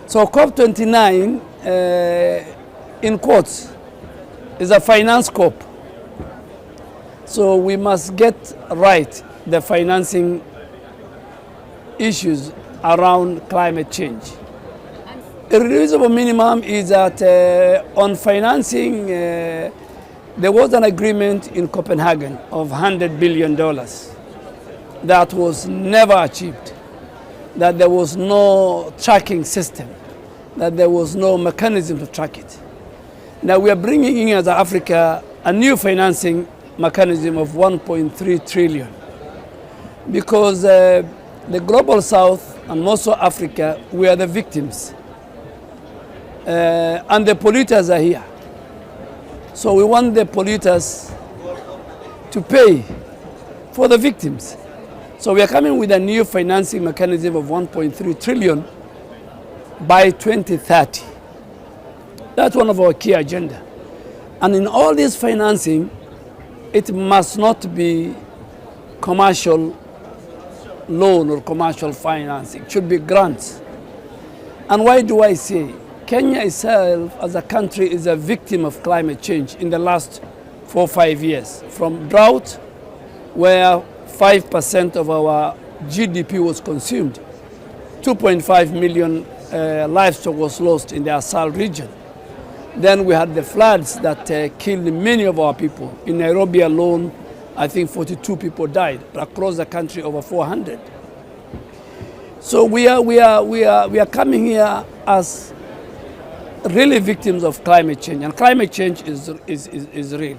So COP29, in quotes, is a finance COP. So we must get right the financing issues around climate change. Irreducible minimum is that on financing, there was an agreement in Copenhagen of $100 billion that was never achieved, that there was no tracking system, that there was no mechanism to track it. Now we are bringing in as Africa a new financing mechanism of 1.3 trillion because the global south and most of Africa, we are the victims. And the polluters are here. So we want the polluters to pay for the victims. So we are coming with a new financing mechanism of 1.3 trillion by 2030. That's one of our key agenda. And in all this financing, it must not be commercial loan or commercial financing. It should be grants. And why do I say? Kenya itself as a country is a victim of climate change in the last 4 or 5 years. From drought, where 5% of our GDP was consumed, 2.5 million livestock was lost in the Asal region. Then we had the floods that killed many of our people. In Nairobi alone, I think 42 people died, but across the country over 400. So we are coming here as really victims of climate change, and climate change is real.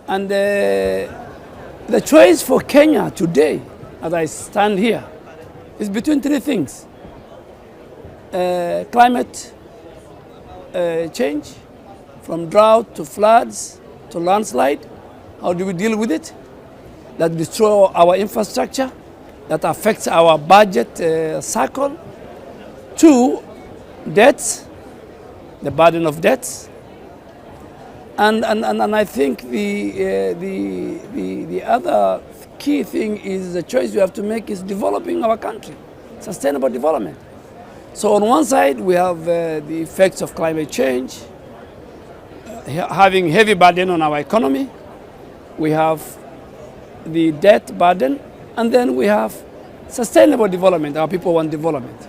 And the choice for Kenya today, as I stand here, is between three things: climate change, from drought to floods to landslide. How do we deal with it? That destroy our infrastructure, that affects our budget cycle. 2, debts, the burden of debts. And I think the other key thing is the choice we have to make is developing our country, sustainable development. So on one side, we have the effects of climate change, having heavy burden on our economy. We have the debt burden, and then we have sustainable development. Our people want development.